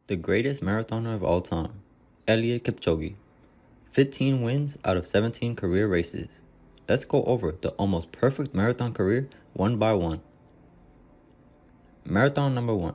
The greatest marathoner of all time, Eliud Kipchoge. 15 wins out of 17 career races. Let's go over the almost perfect marathon career one by one. Marathon number 1.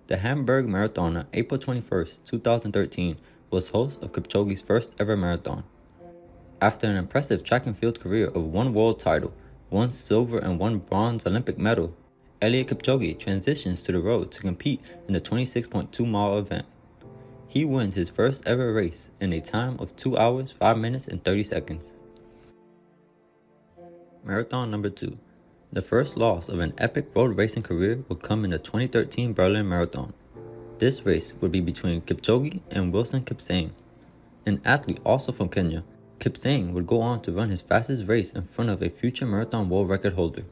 The Hamburg Marathon on April 21st, 2013 was host of Kipchoge's first ever marathon. After an impressive track and field career of 1 world title, 1 silver and 1 bronze Olympic medal, Eliud Kipchoge transitions to the road to compete in the 26.2-mile event. He wins his first ever race in a time of 2 hours, 5 minutes, and 30 seconds. Marathon number 2. The first loss of an epic road racing career would come in the 2013 Berlin Marathon. This race would be between Kipchoge and Wilson Kipsang. An athlete also from Kenya, Kipsang would go on to run his fastest race in front of a future marathon world record holder.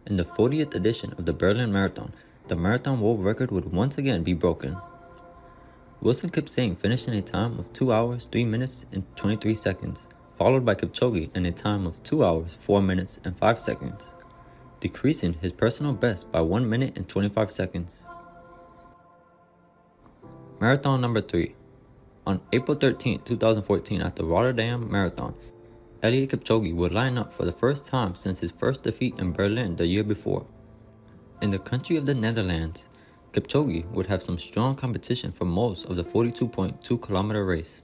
In the 40th edition of the Berlin Marathon, the marathon world record would once again be broken. Wilson Kipsang finished in a time of 2 hours, 3 minutes, and 23 seconds, followed by Kipchoge in a time of 2 hours, 4 minutes, and 5 seconds, decreasing his personal best by 1 minute and 25 seconds. Marathon number 3. On April 13, 2014 at the Rotterdam Marathon, Eliud Kipchoge would line up for the first time since his first defeat in Berlin the year before. In the country of the Netherlands, Kipchoge would have some strong competition for most of the 42.2-kilometer race.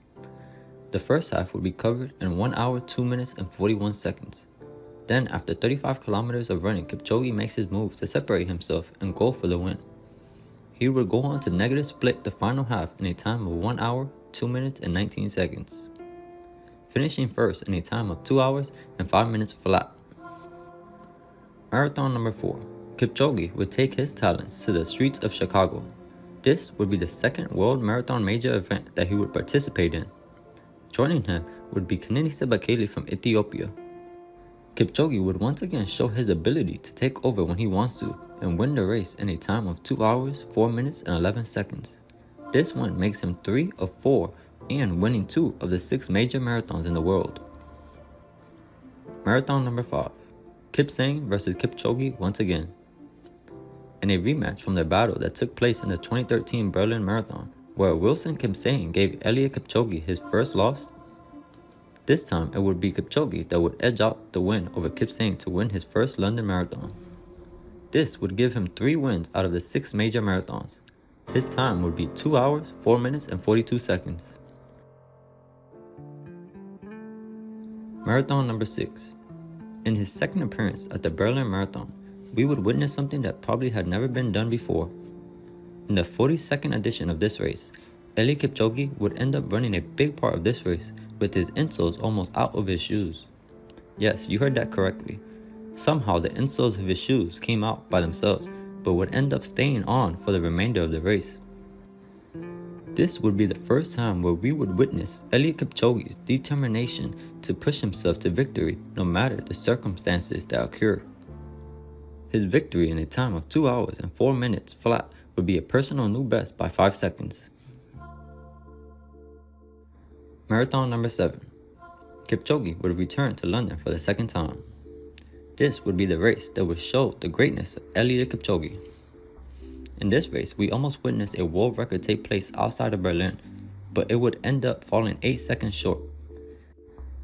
The first half would be covered in 1 hour, 2 minutes, and 41 seconds. Then, after 35 kilometers of running, Kipchoge makes his move to separate himself and go for the win. He would go on to negative split the final half in a time of 1 hour, 2 minutes, and 19 seconds, finishing first in a time of 2 hours and 5 minutes flat. Marathon number 4. Kipchoge would take his talents to the streets of Chicago. This would be the second World Marathon major event that he would participate in. Joining him would be SUBCRIBE from Ethiopia. Kipchoge would once again show his ability to take over when he wants to and win the race in a time of 2 hours, 4 minutes, and 11 seconds. This one makes him 3 of 4 and winning 2 of the 6 major marathons in the world. Marathon number 5. Kipsang versus Kipchoge once again. In a rematch from the battle that took place in the 2013 Berlin Marathon, where Wilson Kipsang gave Eliud Kipchoge his first loss, this time it would be Kipchoge that would edge out the win over Kipsang to win his first London Marathon. This would give him 3 wins out of the 6 major marathons. His time would be 2 hours, 4 minutes, and 42 seconds. Marathon number 6. In his second appearance at the Berlin Marathon, we would witness something that probably had never been done before. In the 42nd edition of this race, Eliud Kipchoge would end up running a big part of this race with his insoles almost out of his shoes. Yes, you heard that correctly. Somehow the insoles of his shoes came out by themselves, but would end up staying on for the remainder of the race. This would be the first time where we would witness Eliud Kipchoge's determination to push himself to victory no matter the circumstances that occur. His victory in a time of 2 hours and 4 minutes flat would be a personal new best by 5 seconds. Marathon number 7. Kipchoge would return to London for the second time. This would be the race that would show the greatness of Eliud Kipchoge. In this race, we almost witnessed a world record take place outside of Berlin, but it would end up falling 8 seconds short.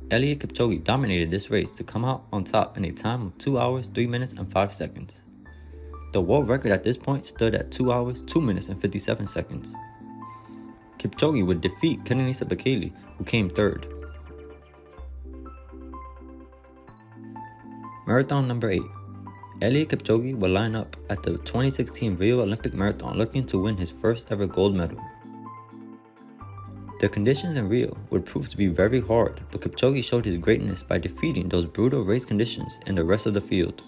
Eliud Kipchoge dominated this race to come out on top in a time of 2 hours, 3 minutes, and 5 seconds. The world record at this point stood at 2 hours, 2 minutes, and 57 seconds. Kipchoge would defeat SUBCRIBE, who came third. Marathon number 8. Eliud Kipchoge will line up at the 2016 Rio Olympic Marathon looking to win his first ever gold medal. The conditions in Rio would prove to be very hard, but Kipchoge showed his greatness by defeating those brutal race conditions and the rest of the field.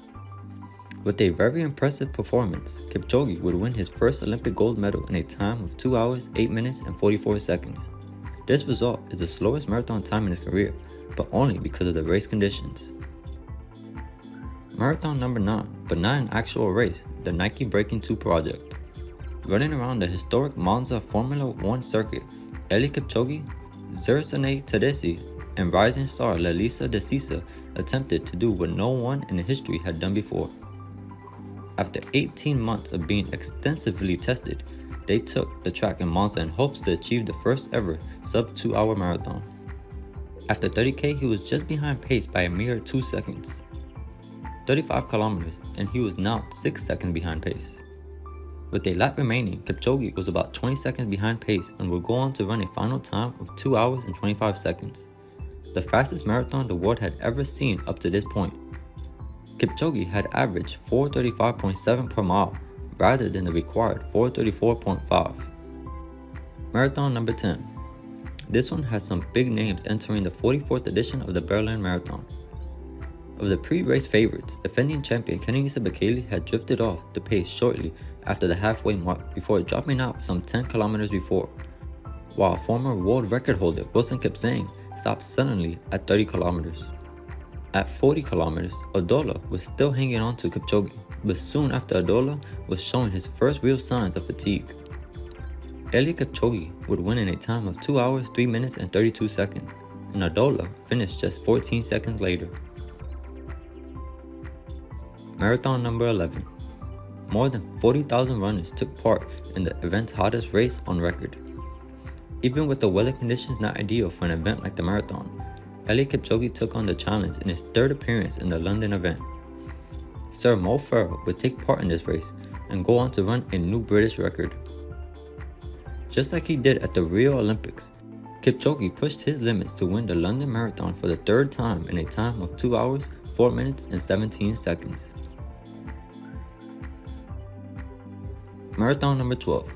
With a very impressive performance, Kipchoge would win his first Olympic gold medal in a time of 2 hours, 8 minutes, and 44 seconds. This result is the slowest marathon time in his career, but only because of the race conditions. Marathon number 9, but not an actual race, the Nike Breaking 2 project. Running around the historic Monza Formula 1 circuit, Eliud Kipchoge, Zersane Tadesse, and rising star Lalisa Desisa attempted to do what no one in history had done before. After 18 months of being extensively tested, they took the track in Monza in hopes to achieve the first ever sub-2-hour marathon. After 30K, he was just behind pace by a mere 2 seconds. 35 kilometers, and he was now 6 seconds behind pace. With a lap remaining, Kipchoge was about 20 seconds behind pace and would go on to run a final time of 2 hours and 25 seconds, the fastest marathon the world had ever seen up to this point. Kipchoge had averaged 4:35.7 per mile rather than the required 4:34.5. Marathon number 10. This one has some big names entering the 44th edition of the Berlin Marathon. Of the pre-race favorites, defending champion SUBCRIBE had drifted off the pace shortly after the halfway mark before dropping out some 10 kilometers before, while former world record holder Eliud Kipchoge stopped suddenly at 30 kilometers. At 40 kilometers, Odola was still hanging on to Kipchoge, but soon after Odola was showing his first real signs of fatigue. Eliud Kipchoge would win in a time of 2 hours, 3 minutes and 32 seconds, and Odola finished just 14 seconds later. Marathon number 11. More than 40,000 runners took part in the event's hottest race on record. Even with the weather conditions not ideal for an event like the marathon, Eliud Kipchoge took on the challenge in his third appearance in the London event. Sir Mo Farah would take part in this race and go on to run a new British record. Just like he did at the Rio Olympics, Kipchoge pushed his limits to win the London Marathon for the third time in a time of 2 hours, 4 minutes and 17 seconds. Marathon number 12.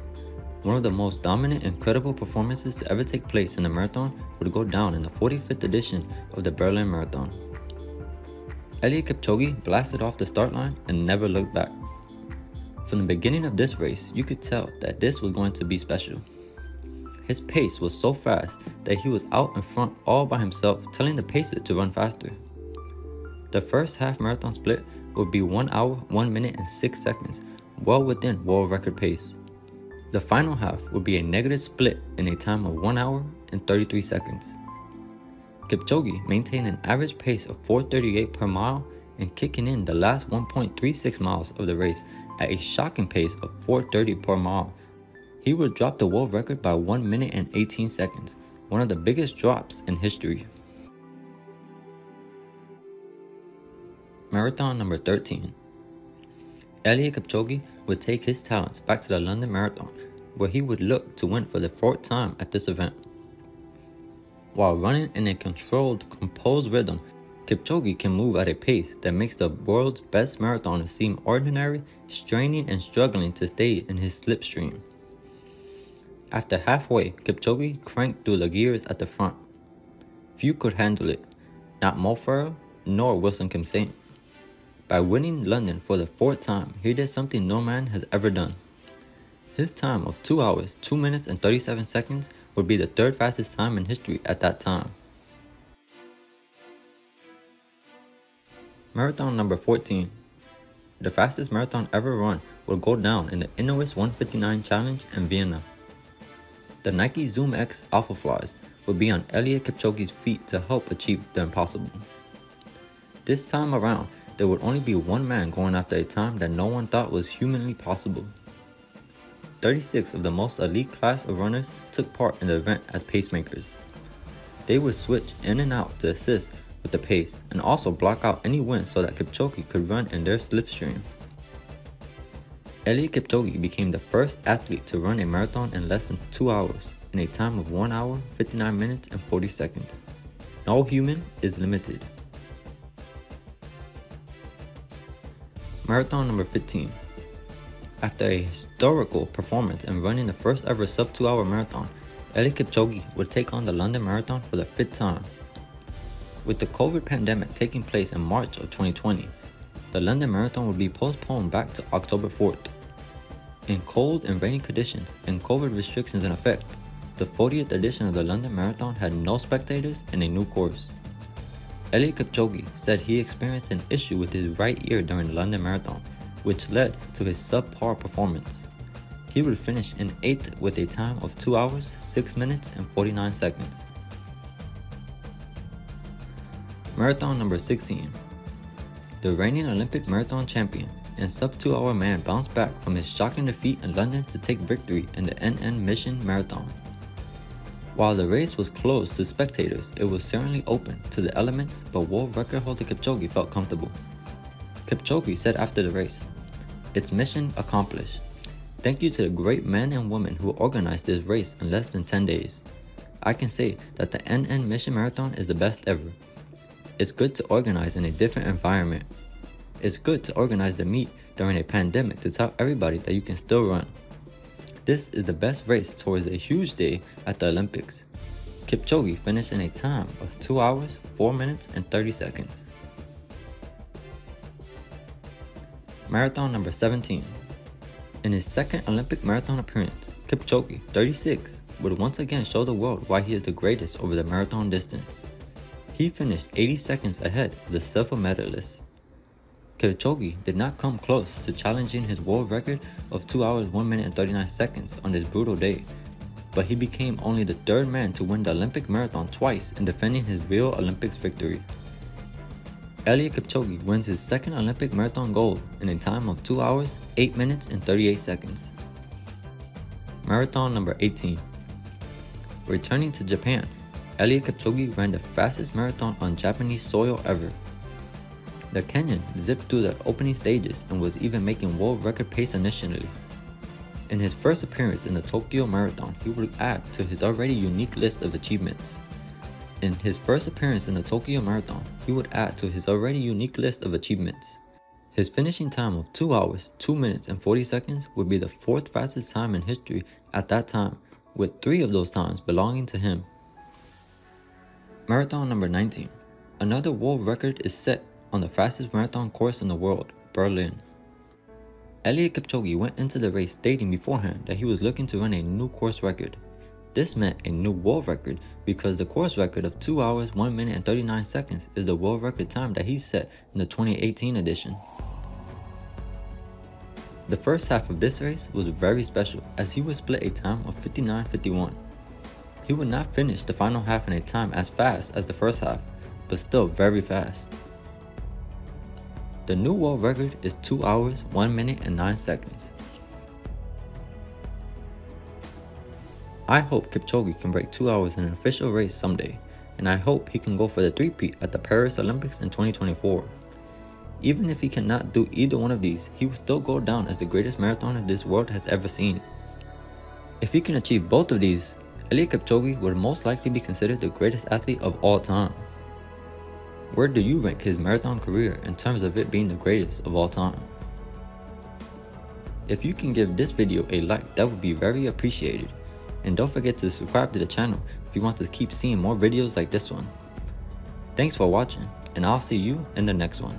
One of the most dominant and credible performances to ever take place in a marathon would go down in the 45th edition of the Berlin Marathon. Eliud Kipchoge blasted off the start line and never looked back. From the beginning of this race, you could tell that this was going to be special. His pace was so fast that he was out in front all by himself, telling the pacer to run faster. The first half marathon split would be 1 hour, 1 minute and 6 seconds, well within world record pace. The final half would be a negative split in a time of 1 hour and 33 seconds. Kipchoge maintained an average pace of 4:38 per mile and kicking in the last 1.36 miles of the race at a shocking pace of 4:30 per mile. He would drop the world record by 1 minute and 18 seconds, one of the biggest drops in history. Marathon number 13. Eliud Kipchoge would take his talents back to the London Marathon, where he would look to win for the 4th time at this event. While running in a controlled, composed rhythm, Kipchoge can move at a pace that makes the world's best marathoner seem ordinary, straining and struggling to stay in his slipstream. After halfway, Kipchoge cranked through the gears at the front. Few could handle it, not Mo Farah nor Eliud Kipchoge. By winning London for the 4th time, he did something no man has ever done. His time of 2 hours, 2 minutes and 37 seconds would be the 3rd fastest time in history at that time. Marathon number 14. The fastest marathon ever run will go down in the Inuit 159 Challenge in Vienna. The Nike Zoom X Alpha Flies will be on Eliud Kipchoge's feet to help achieve the impossible. This time around, there would only be one man going after a time that no one thought was humanly possible. 36 of the most elite class of runners took part in the event as pacemakers. They would switch in and out to assist with the pace and also block out any wind so that Kipchoge could run in their slipstream. Eliud Kipchoge became the first athlete to run a marathon in less than 2 hours in a time of 1 hour, 59 minutes and 40 seconds. No human is limited. Marathon number 15. After a historical performance in running the first ever sub-2 hour marathon, Eliud Kipchoge would take on the London Marathon for the 5th time. With the COVID pandemic taking place in March of 2020, the London Marathon would be postponed back to October 4th. In cold and rainy conditions and COVID restrictions in effect, the 40th edition of the London Marathon had no spectators and a new course. Eliud Kipchoge said he experienced an issue with his right ear during the London Marathon, which led to his subpar performance. He would finish in 8th with a time of 2 hours, 6 minutes and 49 seconds. Marathon number 16. The reigning Olympic marathon champion and sub-2 hour man bounced back from his shocking defeat in London to take victory in the NN Mission Marathon. While the race was closed to spectators, it was certainly open to the elements, but world record holder Kipchoge felt comfortable. Kipchoge said after the race, "It's mission accomplished. Thank you to the great men and women who organized this race in less than 10 days. I can say that the NN Mission Marathon is the best ever. It's good to organize in a different environment. It's good to organize the meet during a pandemic to tell everybody that you can still run. This is the best race towards a huge day at the Olympics." Kipchoge finished in a time of 2 hours, 4 minutes, and 30 seconds. Marathon number 17. In his second Olympic marathon appearance, Kipchoge, 36, would once again show the world why he is the greatest over the marathon distance. He finished 80 seconds ahead of the silver medalist. Kipchoge did not come close to challenging his world record of 2 hours, 1 minute, and 39 seconds on this brutal day, but he became only the third man to win the Olympic marathon twice in defending his Rio Olympics victory. Eliud Kipchoge wins his second Olympic marathon gold in a time of 2 hours, 8 minutes, and 38 seconds. Marathon number 18. Returning to Japan, Eliud Kipchoge ran the fastest marathon on Japanese soil ever. The Kenyan zipped through the opening stages and was even making world record pace initially. In his first appearance in the Tokyo Marathon, he would add to his already unique list of achievements. His finishing time of 2 hours, 2 minutes, and 40 seconds would be the fourth fastest time in history at that time, with 3 of those times belonging to him. Marathon number 19. Another world record is set on the fastest marathon course in the world, Berlin. Eliud Kipchoge went into the race stating beforehand that he was looking to run a new course record. This meant a new world record because the course record of 2 hours, 1 minute, and 39 seconds is the world record time that he set in the 2018 edition. The first half of this race was very special as he would split a time of 59:51. He would not finish the final half in a time as fast as the first half, but still very fast. The new world record is 2 hours, 1 minute, and 9 seconds. I hope Kipchoge can break 2 hours in an official race someday, and I hope he can go for the three-peat at the Paris Olympics in 2024. Even if he cannot do either one of these, he will still go down as the greatest marathoner this world has ever seen. If he can achieve both of these, Eliud Kipchoge would most likely be considered the greatest athlete of all time. Where do you rank his marathon career in terms of it being the greatest of all time? If you can give this video a like, that would be very appreciated. And don't forget to subscribe to the channel if you want to keep seeing more videos like this one. Thanks for watching, and I'll see you in the next one.